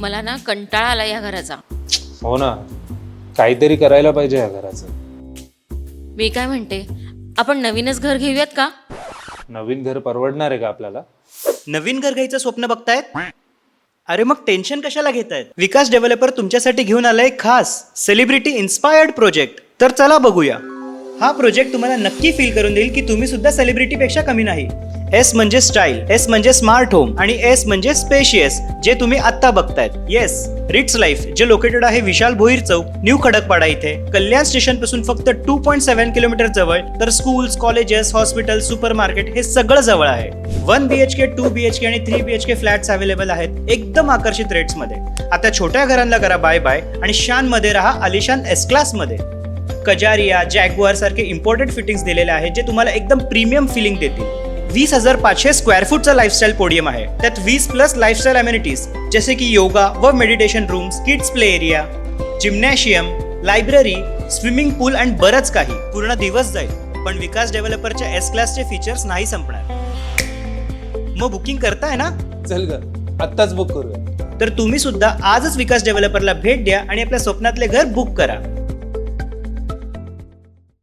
मला ना कंटाळा आला या घराचा. हो ना, काहीतरी करायला पाहिजे या घराचं. मी काय म्हणते, आपण नवीनच घर घेऊयात का? नवीन घर परवडणार आहे का आपल्याला? नवीन घर घ्यायचं स्वप्न बघतायत? अरे मग टेन्शन कशाला घेतायत? विकास डेव्हलपर तुमच्यासाठी घेऊन आलाय खास सेलिब्रिटी इन्स्पायर्ड प्रोजेक्ट. तर चला बघूया. हा प्रोजेक्ट तुम्हाला नक्की फील करून देईल की तुम्ही सुद्धा सेलिब्रिटीपेक्षा कमी नाही. एस म्हणजे स्टाईल, एस म्हणजे स्मार्ट होम आणि एस म्हणजे स्पेशियस, जे तुम्ही आत्ता बघतायत. येस, रिट्स लाईफ, जे लोकेटेड आहे विशाल भोईर चौक, न्यू खडकपाडा इथे. कल्याण स्टेशन पासून फक्त 2.7 किलोमीटर जवळ. तर schools, colleges, hospital, super market हे सगळं जवळ आहे. 1 BHK, 2 BHK आणि 3 BHK फ्लॅट्स अवेलेबल आहेत एकदम आकर्षित रेट्स मध्ये. आता छोट्या घरांना करा बाय बाय आणि शान मध्ये राहा आलिशान एस क्लास मध्ये. कजारिया, जॅग्वार सारखे इम्पोर्टेड फिटिंग्स दिलेले आहेत जे तुम्हाला एकदम प्रीमियम फिलिंग देतील. 20,500 स्क्वेअर फूटचा लाईफस्टाईल पोडियम आहे. त्यात 20+ लाईफस्टाईल अमेनिटीज जसे की योगा व meditation rooms, kids play area, gymnasium, library, swimming pool आणि बरंच काही. पूर्ण दिवस जाईल, पण विकास डेव्हलपरच्या एस क्लासचे फीचर्स नाही संपणार. मग बुकिंग करताय ना? चल ग, आत्ताच बुक करूया. तर तुम्ही सुद्धा आजच विकास डेव्हलपरला भेट द्या आणि आपल्या स्वप्नातले घर बुक करा.